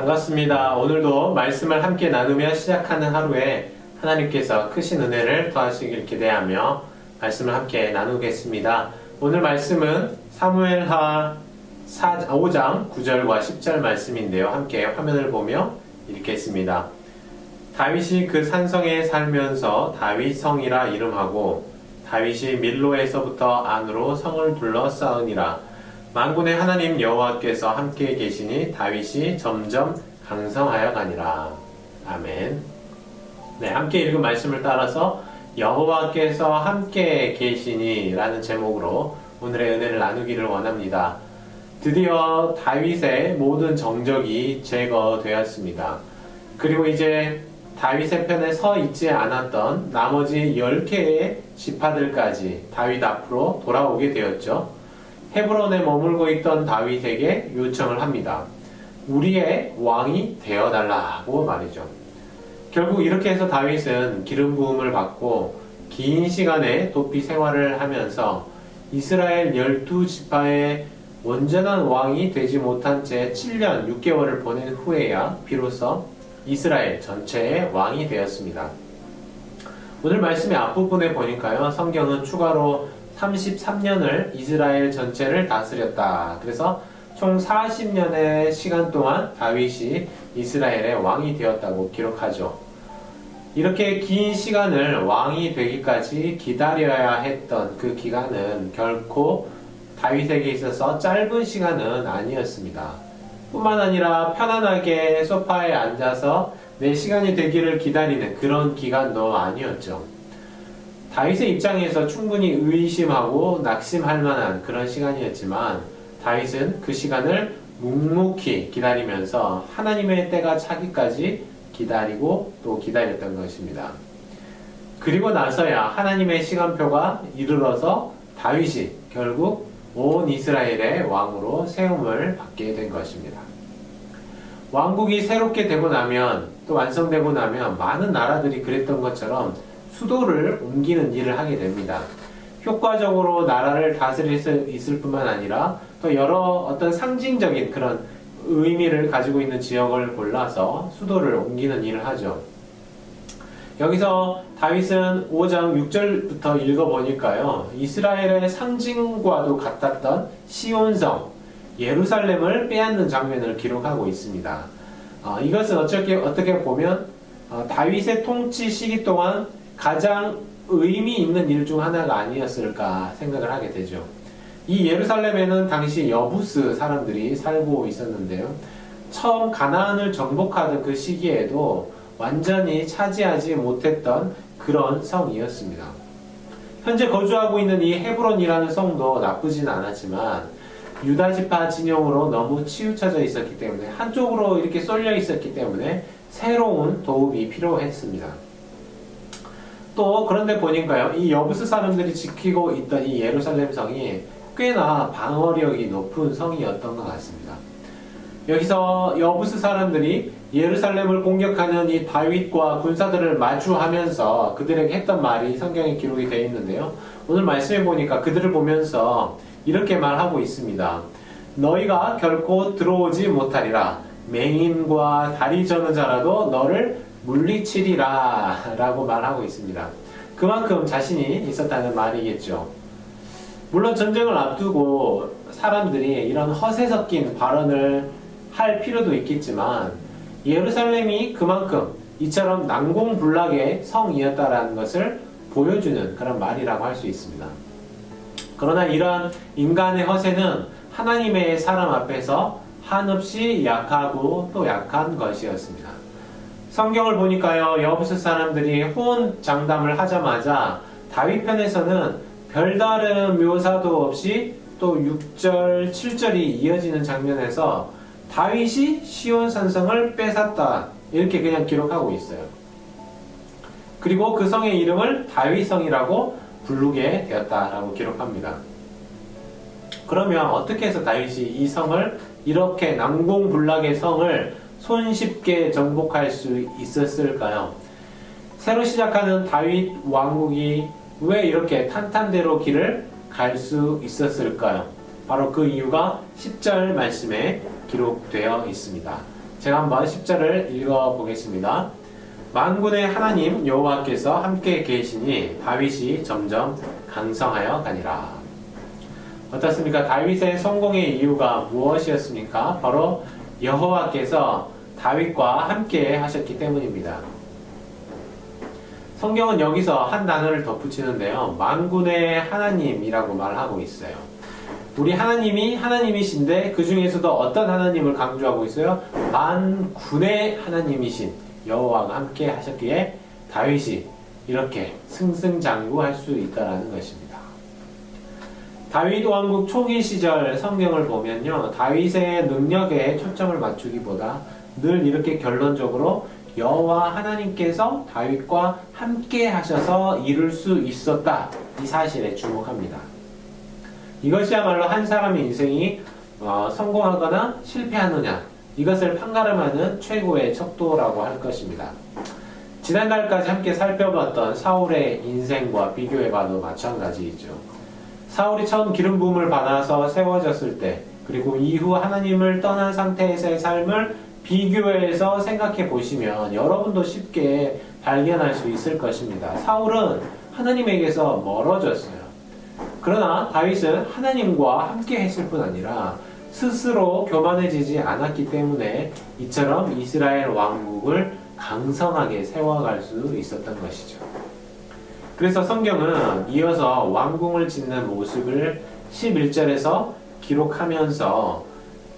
반갑습니다. 오늘도 말씀을 함께 나누며 시작하는 하루에 하나님께서 크신 은혜를 더하시길 기대하며 말씀을 함께 나누겠습니다. 오늘 말씀은 사무엘하 5장 9절과 10절 말씀인데요. 함께 화면을 보며 읽겠습니다. 다윗이 그 산성에 살면서 다윗성이라 이름하고 다윗이 밀로에서부터 안으로 성을 둘러싸으니라. 만군의 하나님 여호와께서 함께 계시니 다윗이 점점 강성하여 가니라. 아멘. 네, 함께 읽은 말씀을 따라서 여호와께서 함께 계시니 라는 제목으로 오늘의 은혜를 나누기를 원합니다. 드디어 다윗의 모든 정적이 제거되었습니다. 그리고 이제 다윗의 편에 서 있지 않았던 나머지 10개의 지파들까지 다윗 앞으로 돌아오게 되었죠. 헤브론에 머물고 있던 다윗에게 요청을 합니다. 우리의 왕이 되어달라고 말이죠. 결국 이렇게 해서 다윗은 기름 부음을 받고 긴 시간의 도피 생활을 하면서 이스라엘 12지파의 온전한 왕이 되지 못한 채 7년 6개월을 보낸 후에야 비로소 이스라엘 전체의 왕이 되었습니다. 오늘 말씀의 앞부분에 보니까요, 성경은 추가로 33년을 이스라엘 전체를 다스렸다. 그래서 총 40년의 시간 동안 다윗이 이스라엘의 왕이 되었다고 기록하죠. 이렇게 긴 시간을 왕이 되기까지 기다려야 했던 그 기간은 결코 다윗에게 있어서 짧은 시간은 아니었습니다. 뿐만 아니라 편안하게 소파에 앉아서 내 시간이 되기를 기다리는 그런 기간도 아니었죠. 다윗의 입장에서 충분히 의심하고 낙심할 만한 그런 시간이었지만 다윗은 그 시간을 묵묵히 기다리면서 하나님의 때가 차기까지 기다리고 또 기다렸던 것입니다. 그리고 나서야 하나님의 시간표가 이르러서 다윗이 결국 온 이스라엘의 왕으로 세움을 받게 된 것입니다. 왕국이 새롭게 되고 나면 또 완성되고 나면 많은 나라들이 그랬던 것처럼 수도를 옮기는 일을 하게 됩니다. 효과적으로 나라를 다스릴 수 있을 뿐만 아니라 또 여러 어떤 상징적인 그런 의미를 가지고 있는 지역을 골라서 수도를 옮기는 일을 하죠. 여기서 다윗은 5장 6절부터 읽어보니까요, 이스라엘의 상징과도 같았던 시온성, 예루살렘을 빼앗는 장면을 기록하고 있습니다. 이것은 어떻게 보면 다윗의 통치 시기 동안 가장 의미 있는 일 중 하나가 아니었을까 생각을 하게 되죠. 이 예루살렘에는 당시 여부스 사람들이 살고 있었는데요. 처음 가나안을 정복하던 그 시기에도 완전히 차지하지 못했던 그런 성이었습니다. 현재 거주하고 있는 이 헤브론이라는 성도 나쁘진 않았지만 유다지파 진영으로 너무 치우쳐져 있었기 때문에, 한쪽으로 이렇게 쏠려 있었기 때문에 새로운 도움이 필요했습니다. 또 그런데 보니까요, 이 여부스 사람들이 지키고 있던 이 예루살렘 성이 꽤나 방어력이 높은 성이었던 것 같습니다. 여기서 여부스 사람들이 예루살렘을 공격하는 이 다윗과 군사들을 마주하면서 그들에게 했던 말이 성경에 기록이 되어 있는데요. 오늘 말씀해 보니까 그들을 보면서 이렇게 말하고 있습니다. 너희가 결코 들어오지 못하리라. 맹인과 다리 저는 자라도 너를 물리치리라 라고 말하고 있습니다. 그만큼 자신이 있었다는 말이겠죠. 물론 전쟁을 앞두고 사람들이 이런 허세 섞인 발언을 할 필요도 있겠지만 예루살렘이 그만큼 이처럼 난공불락의 성이었다라는 것을 보여주는 그런 말이라고 할 수 있습니다. 그러나 이러한 인간의 허세는 하나님의 사람 앞에서 한없이 약하고 또 약한 것이었습니다. 성경을 보니까요, 여부스 사람들이 호언장담을 하자마자 다윗 편에서는 별다른 묘사도 없이 또 6절, 7절이 이어지는 장면에서 다윗이 시온 산성을 뺏었다 이렇게 그냥 기록하고 있어요. 그리고 그 성의 이름을 다윗성이라고 부르게 되었다라고 기록합니다. 그러면 어떻게 해서 다윗이 이 성을, 이렇게 난공불락의 성을 손쉽게 정복할 수 있었을까요? 새로 시작하는 다윗 왕국이 왜 이렇게 탄탄대로 길을 갈 수 있었을까요? 바로 그 이유가 10절 말씀에 기록되어 있습니다. 제가 한번 10절을 읽어보겠습니다. 만군의 하나님 여호와께서 함께 계시니 다윗이 점점 강성하여 가니라. 어떻습니까? 다윗의 성공의 이유가 무엇이었습니까? 바로 여호와께서 다윗과 함께 하셨기 때문입니다. 성경은 여기서 한 단어를 덧붙이는데요. 만군의 하나님이라고 말하고 있어요. 우리 하나님이 하나님이신데 그 중에서도 어떤 하나님을 강조하고 있어요? 만군의 하나님이신 여호와가 함께 하셨기에 다윗이 이렇게 승승장구할 수 있다는 것입니다. 다윗 왕국 초기 시절 성경을 보면요. 다윗의 능력에 초점을 맞추기보다 늘 이렇게 결론적으로 여호와 하나님께서 다윗과 함께 하셔서 이룰 수 있었다. 이 사실에 주목합니다. 이것이야말로 한 사람의 인생이 성공하거나 실패하느냐 이것을 판가름하는 최고의 척도라고 할 것입니다. 지난달까지 함께 살펴봤던 사울의 인생과 비교해봐도 마찬가지이죠. 사울이 처음 기름 부음을 받아서 세워졌을 때 그리고 이후 하나님을 떠난 상태에서의 삶을 비교해서 생각해 보시면 여러분도 쉽게 발견할 수 있을 것입니다. 사울은 하나님에게서 멀어졌어요. 그러나 다윗은 하나님과 함께 했을 뿐 아니라 스스로 교만해지지 않았기 때문에 이처럼 이스라엘 왕국을 강성하게 세워갈 수 있었던 것이죠. 그래서 성경은 이어서 왕궁을 짓는 모습을 11절에서 기록하면서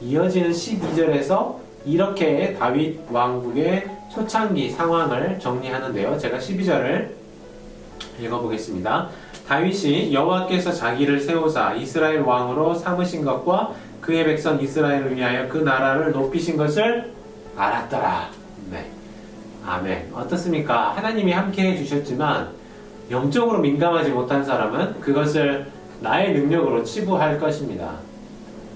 이어지는 12절에서 이렇게 다윗 왕국의 초창기 상황을 정리하는데요. 제가 12절을 읽어보겠습니다. 다윗이 여호와께서 자기를 세우사 이스라엘 왕으로 삼으신 것과 그의 백성 이스라엘을 위하여 그 나라를 높이신 것을 알았더라. 네. 아멘. 어떻습니까? 하나님이 함께 해주셨지만 영적으로 민감하지 못한 사람은 그것을 나의 능력으로 치부할 것입니다.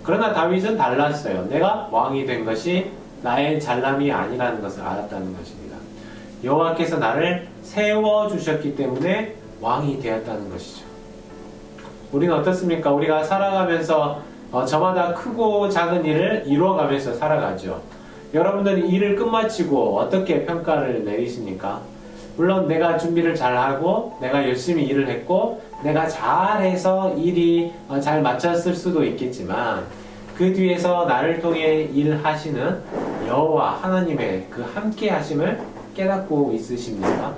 그러나 다윗은 달랐어요. 내가 왕이 된 것이 나의 잘남이 아니라는 것을 알았다는 것입니다. 여호와께서 나를 세워주셨기 때문에 왕이 되었다는 것이죠. 우리는 어떻습니까? 우리가 살아가면서 저마다 크고 작은 일을 이루어가면서 살아가죠. 여러분들이 일을 끝마치고 어떻게 평가를 내리십니까? 물론 내가 준비를 잘하고 내가 열심히 일을 했고 내가 잘해서 일이 잘 마쳤을 수도 있겠지만 그 뒤에서 나를 통해 일하시는 여호와 하나님의 그 함께 하심을 깨닫고 있으십니까?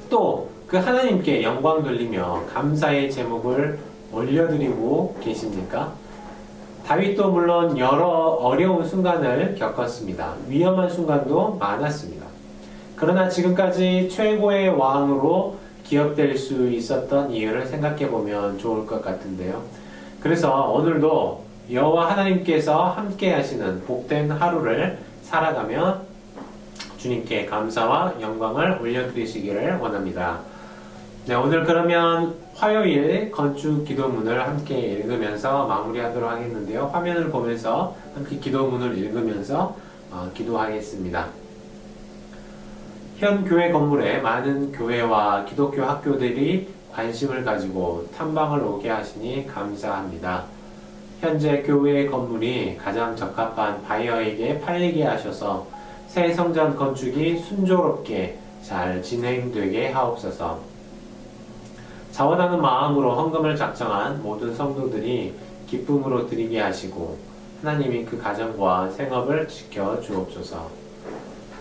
또 그 하나님께 영광 돌리며 감사의 제목을 올려드리고 계십니까? 다윗도 물론 여러 어려운 순간을 겪었습니다. 위험한 순간도 많았습니다. 그러나 지금까지 최고의 왕으로 기억될 수 있었던 이유를 생각해 보면 좋을 것 같은데요. 그래서 오늘도 여호와 하나님께서 함께 하시는 복된 하루를 살아가며 주님께 감사와 영광을 올려드리시기를 원합니다. 네, 오늘 그러면 화요일 건축 기도문을 함께 읽으면서 마무리하도록 하겠는데요. 화면을 보면서 함께 기도문을 읽으면서 기도하겠습니다. 현 교회 건물에 많은 교회와 기독교 학교들이 관심을 가지고 탐방을 오게 하시니 감사합니다. 현재 교회 건물이 가장 적합한 바이어에게 팔리게 하셔서 새 성전 건축이 순조롭게 잘 진행되게 하옵소서. 자원하는 마음으로 헌금을 작정한 모든 성도들이 기쁨으로 드리게 하시고 하나님이 그 가정과 생업을 지켜 주옵소서.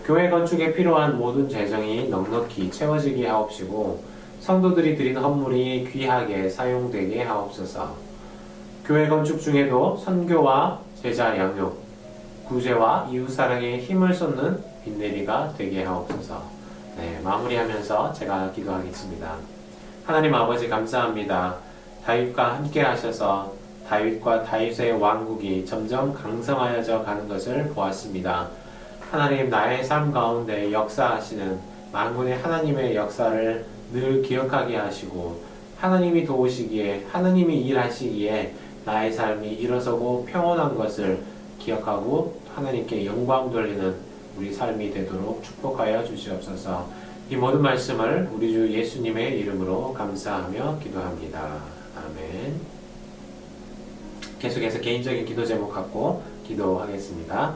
교회 건축에 필요한 모든 재정이 넉넉히 채워지게 하옵시고 성도들이 드린 헌물이 귀하게 사용되게 하옵소서. 교회 건축 중에도 선교와 제자 양육, 구제와 이웃사랑에 힘을 쏟는 빈내리가 되게 하옵소서. 네, 마무리하면서 제가 기도하겠습니다. 하나님 아버지 감사합니다. 다윗과 함께 하셔서 다윗과 다윗의 왕국이 점점 강성하여져 가는 것을 보았습니다. 하나님 나의 삶 가운데 역사하시는 만군의 하나님의 역사를 늘 기억하게 하시고 하나님이 도우시기에 하나님이 일하시기에 나의 삶이 일어서고 평온한 것을 기억하고 하나님께 영광 돌리는 우리 삶이 되도록 축복하여 주시옵소서. 이 모든 말씀을 우리 주 예수님의 이름으로 감사하며 기도합니다. 아멘. 계속해서 개인적인 기도 제목 갖고 기도하겠습니다.